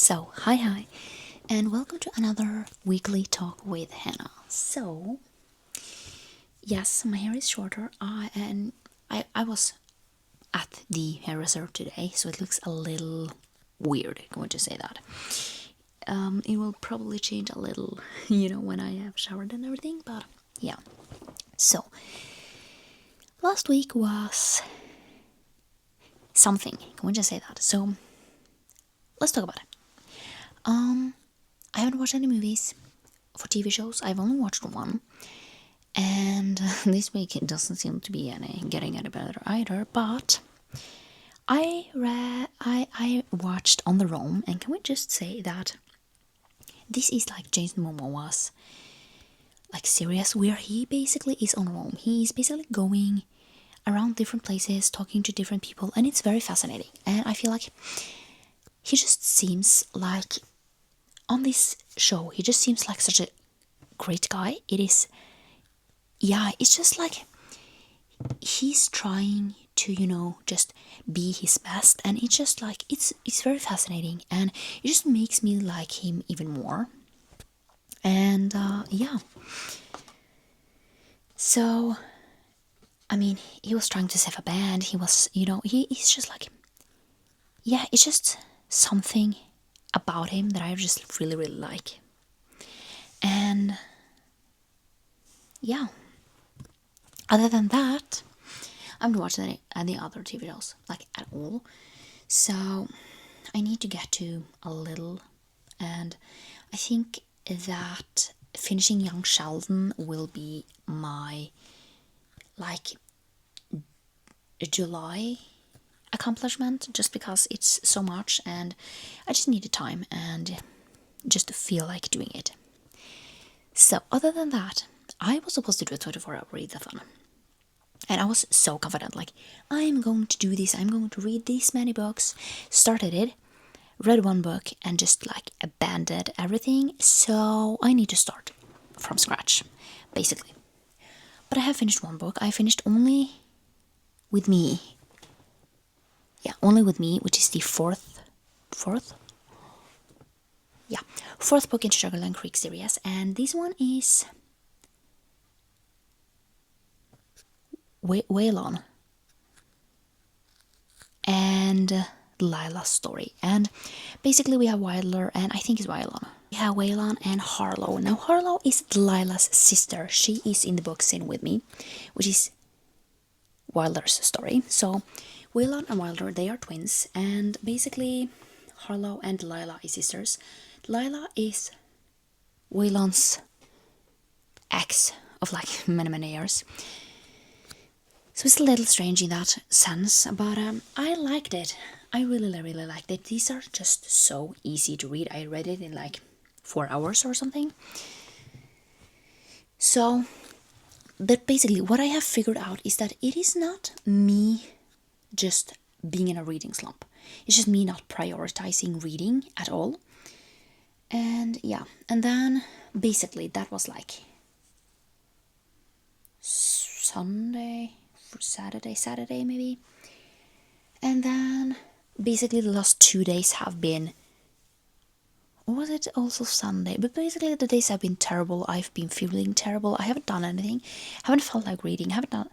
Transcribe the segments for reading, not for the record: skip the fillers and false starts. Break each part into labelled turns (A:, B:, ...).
A: So, hi, and welcome to another weekly talk with Hannah. So, yes, my hair is shorter, and I was at the hair reserve today, so it looks a little weird, I'm going to say that. It will probably change a little, when I have showered and everything, but yeah. So, last week was something, I'm going to say that. So, let's talk about it. I haven't watched any movies for TV shows. I've only watched one, and this week it doesn't seem to be getting any better either. But I watched On the Roam, and can we just say that this is like Jason Momoa's like series where he basically is on Rome. He's basically going around different places, talking to different people, and it's very fascinating. And I feel like he just seems like on this show, he just seems like such a great guy. It's just like he's trying to, just be his best, and it's just like it's very fascinating, and it just makes me like him even more. And so I mean, he was trying to save a band. He was, he's just like, it's just something about him that I just really, really like. And yeah, other than that, I haven't watched any other TV shows, like at all. So I need to get to a little, and I think that finishing Young Sheldon will be my, like, July accomplishment, just because it's so much and I just need the time and just feel like doing it. So other than that, I was supposed to do a 24-hour readathon, and I was so confident, like, I'm going to do this, I'm going to read this many books. Started it, read one book, and just like abandoned everything. So I need to start from scratch, basically. But I have finished one book. I finished Only with Me. Yeah, Only with Me, which is the fourth book in Sugarland Creek series, and this one is Waylon and Lila's story. And basically we have Wilder, and I think it's Waylon. We have Waylon and Harlow. Now Harlow is Lila's sister. She is in the book Sing With Me, which is Wilder's story. So Waylon and Wilder, they are twins, and basically Harlow and Lila is sisters. Lila is Waylon's ex of like many years. So it's a little strange in that sense, but I liked it. I really liked it. These are just so easy to read. I read it in like 4 hours or something. So, but basically what I have figured out is that it is not me just being in a reading slump. It's just me not prioritizing reading at all. And yeah, and then basically that was like Saturday maybe. And then basically the last 2 days have been, or was it also Sunday? But basically the days have been terrible. I've been feeling terrible. I haven't done anything. Haven't felt like reading. Haven't kind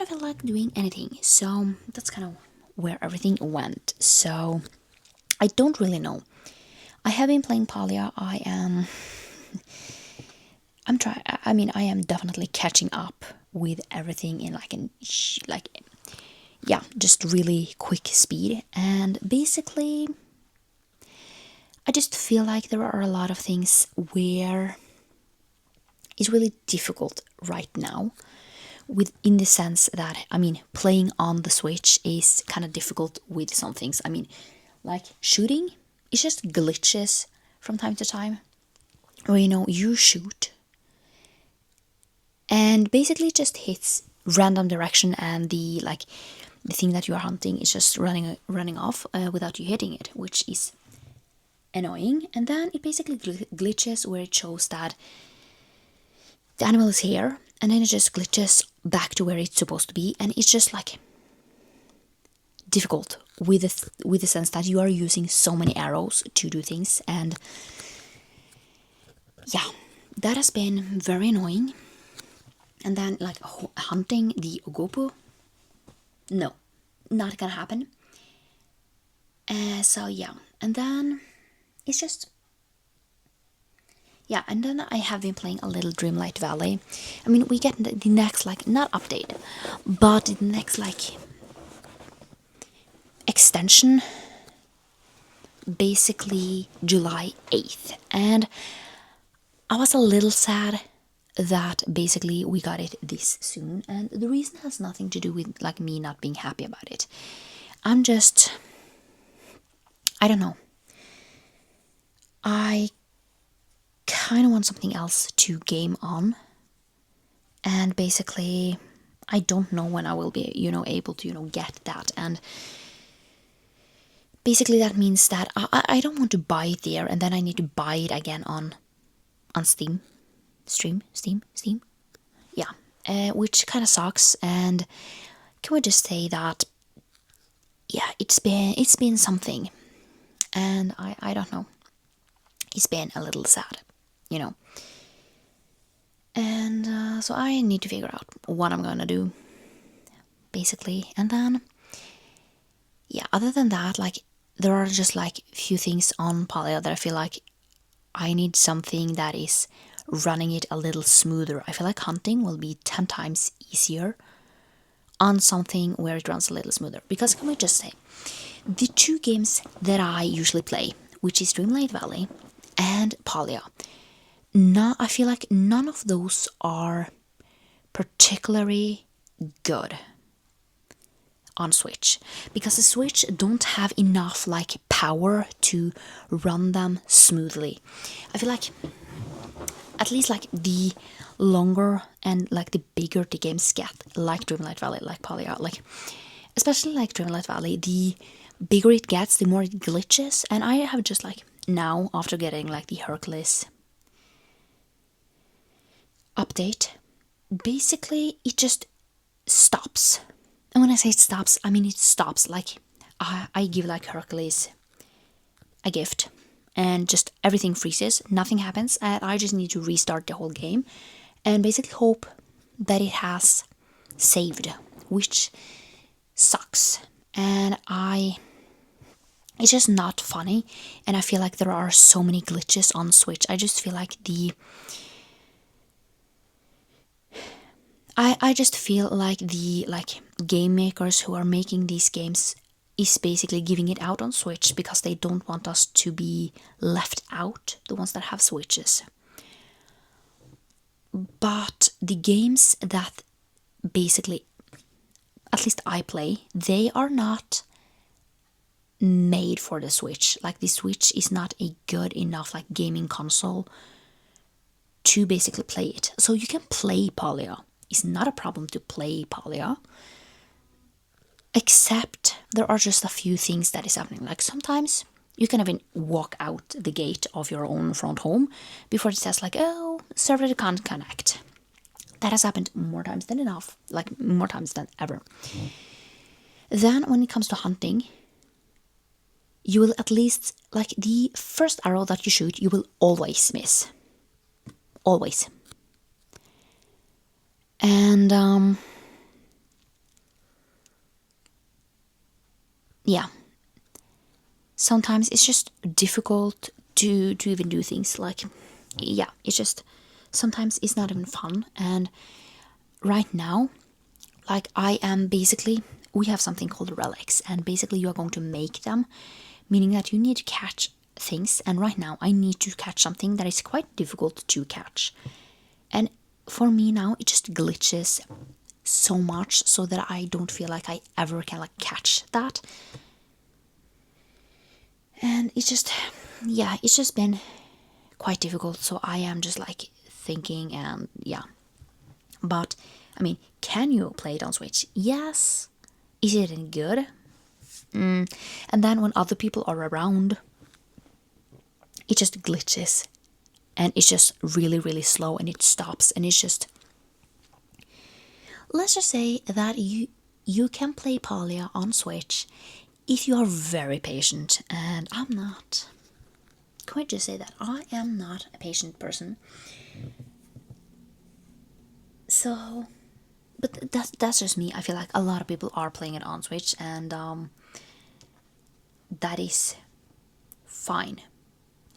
A: of felt like doing anything. So that's kind of where everything went. So I don't really know. I have been playing Palia. I am definitely catching up with everything in just really quick speed. And basically I just feel like there are a lot of things where it's really difficult right now, in the sense that, playing on the Switch is kind of difficult with some things. Like shooting, it's just glitches from time to time, where you shoot and basically it just hits random direction, and the thing that you are hunting is just running off without you hitting it, which is annoying. And then it basically glitches where it shows that the animal is here, and then it just glitches back to where it's supposed to be, and it's just like difficult with the sense that you are using so many arrows to do things, and yeah, that has been very annoying. And then like hunting the ogopo, no, not gonna happen. So yeah, and then it's just yeah, and then I have been playing a little Dreamlight Valley. I mean, we get the next like not update, but the next like extension basically July 8th, and I was a little sad that basically we got it this soon, and the reason has nothing to do with like me not being happy about it. I'm just, I don't know, I kind of want something else to game on, and basically I don't know when I will be able to get that. And basically that means that I don't want to buy it there and then I need to buy it again on Steam. Steam. Yeah, which kind of sucks. And can we just say that yeah, it's been something, and I don't know, it's been a little sad. And so I need to figure out what I'm gonna do basically. And then yeah, other than that, like there are just like few things on Polio that I feel like I need something that is running it a little smoother. I feel like hunting will be 10 times easier on something where it runs a little smoother. Because can we just say, the two games that I usually play, which is Dreamlight Valley and Polio, I feel like none of those are particularly good on Switch, because the Switch don't have enough like power to run them smoothly. I feel like at least like the longer and like the bigger the games get, like Dreamlight Valley, like Polya, like especially like Dreamlight Valley, the bigger it gets, the more it glitches. And I have just like now, after getting like the Hercules update, basically it just stops. And when I say it stops, I mean it stops. Like I give like Hercules a gift and just everything freezes, nothing happens, and I just need to restart the whole game and basically hope that it has saved, which sucks. And it's just not funny, and I feel like there are so many glitches on Switch. I just feel like I just feel like the game makers who are making these games is basically giving it out on Switch because they don't want us to be left out, the ones that have Switches. But the games that basically, at least I play, they are not made for the Switch. Like the Switch is not a good enough like gaming console to basically play it. So you can play Polya. It's not a problem to play Polya. Except there are just a few things that is happening. Like sometimes you can even walk out the gate of your own front home before it says like, oh, server can't connect. That has happened more times than enough, like more times than ever. Then when it comes to hunting, you will at least, like the first arrow that you shoot, you will always miss. Always. And yeah, sometimes it's just difficult to even do things. Like, yeah, it's just sometimes it's not even fun. And right now, like I am basically, we have something called relics, and basically you are going to make them, meaning that you need to catch things. And right now I need to catch something that is quite difficult to catch, and for me now it just glitches so much so that I don't feel like I ever can like catch that. And it's just, yeah, it's just been quite difficult. So I am just like thinking, and yeah. But I mean, can you play it on Switch? Yes. Is it any good? And then when other people are around, it just glitches. And it's just really, really slow, and it stops. And it's just, let's just say that you can play Polya on Switch if you are very patient, and I'm not, can I just say that I am not a patient person. So, but that's just me. I feel like a lot of people are playing it on Switch, and that is fine.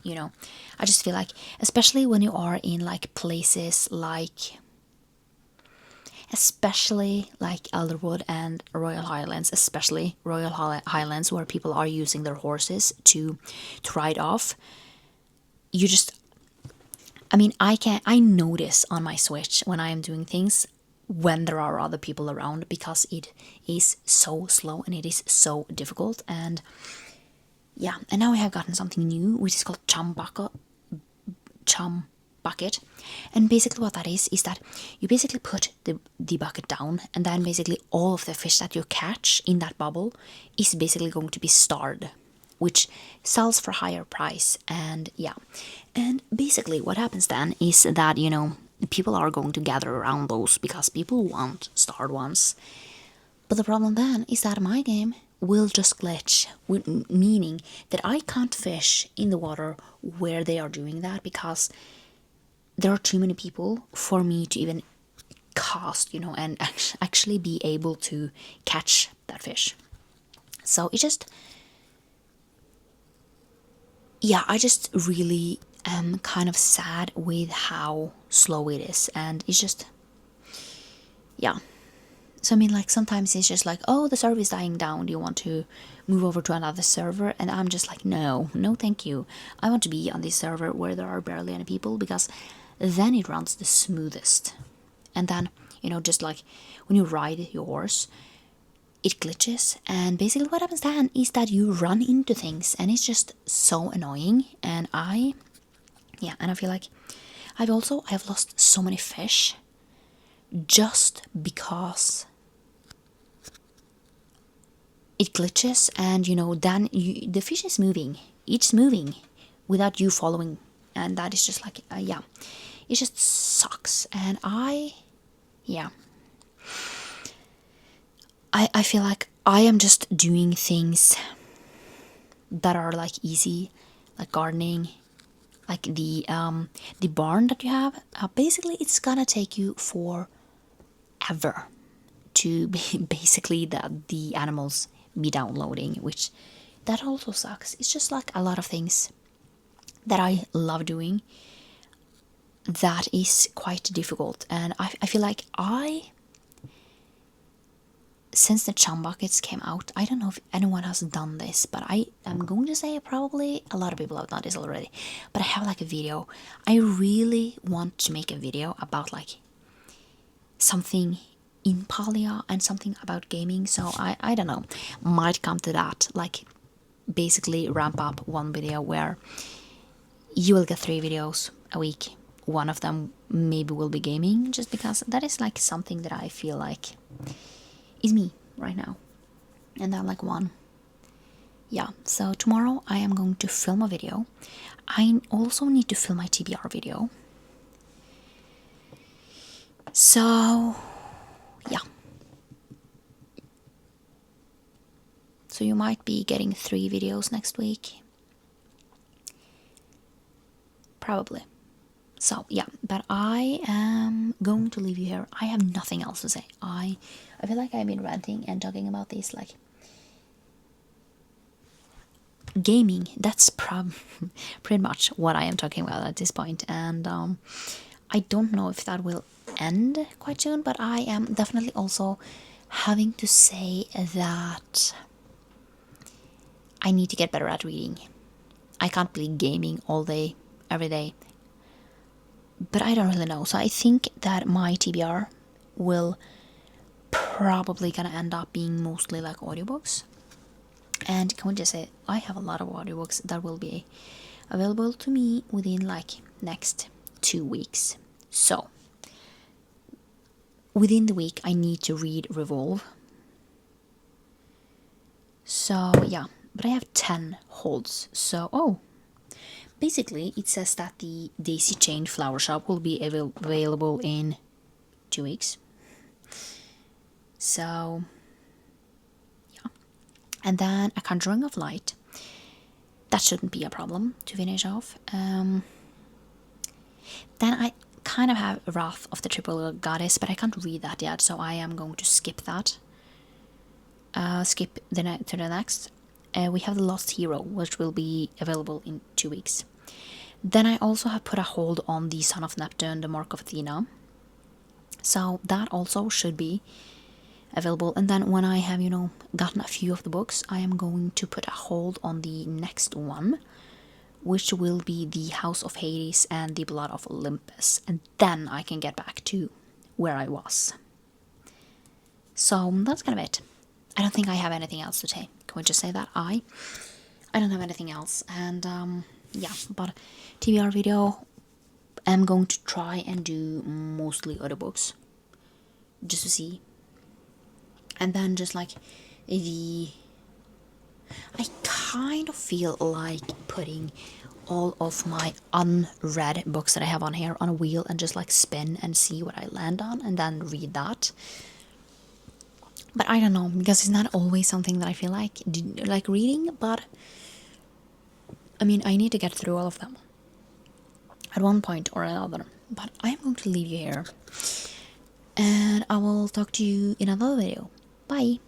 A: You know, I just feel like, especially when you are in like places like, especially like Elderwood and Royal Highlands, especially Royal Highlands, where people are using their horses to ride off. You just, I mean, I notice on my Switch when I am doing things when there are other people around, because it is so slow and it is so difficult. And yeah, and now I have gotten something new, which is called chum bucket. And basically what that is that you basically put the bucket down, and then basically all of the fish that you catch in that bubble is basically going to be starred, which sells for higher price. And yeah, and basically what happens then is that, you know, people are going to gather around those because people want starred ones. But the problem then is that my game will just glitch, meaning that I can't fish in the water where they are doing that, because there are too many people for me to even cast, you know, and actually be able to catch that fish. So it just, yeah, I just really am kind of sad with how slow it is. And it's just, yeah. So I mean, like, sometimes it's just like, oh, the server is dying down, do you want to move over to another server? And I'm just like, no thank you. I want to be on this server where there are barely any people, because then it runs the smoothest. And then, you know, just like when you ride your horse, it glitches, and basically what happens then is that you run into things, and it's just so annoying. And I feel like I have lost so many fish just because it glitches. And you know, then the fish is moving, it's moving without you following, and that is just like, yeah, it just sucks. And I feel like I am just doing things that are like easy, like gardening, like the barn that you have. Basically, it's gonna take you forever to basically the animals be downloading, which that also sucks. It's just like a lot of things that I love doing that is quite difficult. And I feel like since the chum buckets came out, I don't know if anyone has done this, but I'm going to say probably a lot of people have done this already. But I have like a video. I really want to make a video about like something in Palia and something about gaming. So I don't know, might come to that. Like, basically ramp up one video where you will get 3 videos a week. One of them maybe will be gaming, just because that is like something that I feel like is me right now. And then like one. Yeah, so tomorrow I am going to film a video. I also need to film my TBR video. So yeah. So you might be getting 3 videos next week. Probably. So yeah, but I am going to leave you here. I have nothing else to say. I feel like I've been ranting and talking about this like gaming. That's pretty much what I am talking about at this point. And I don't know if that will end quite soon, but I am definitely also having to say that I need to get better at reading. I can't play gaming all day, every day. But I don't really know. So I think that my TBR will probably gonna end up being mostly like audiobooks. And can we just say, I have a lot of audiobooks that will be available to me within like next 2 weeks. So within the week I need to read Revolve. So yeah, but I have 10 holds. So basically it says that the Daisy Chain Flower Shop will be available in 2 weeks. So yeah, And then A Conjuring of Light. That shouldn't be a problem to finish off. Then I kind of have Wrath of the Triple Goddess, but I can't read that yet, so I am going to skip that. Skip to the next. We have The Lost Hero, which will be available in 2 weeks. Then I also have put a hold on The Son of Neptune, The Mark of Athena. So that also should be available. And then when I have, gotten a few of the books, I am going to put a hold on the next one, which will be The House of Hades and The Blood of Olympus. And then I can get back to where I was. So that's kind of it. I don't think I have anything else to say. Can we just say that? I don't have anything else. And yeah, but TBR video, I'm going to try and do mostly audiobooks just to see. And then just like I kind of feel like putting all of my unread books that I have on here on a wheel and just like spin and see what I land on and then read that. But I don't know, because it's not always something that I feel like reading, but I mean, I need to get through all of them at one point or another. But I am going to leave you here, and I will talk to you in another video. Bye!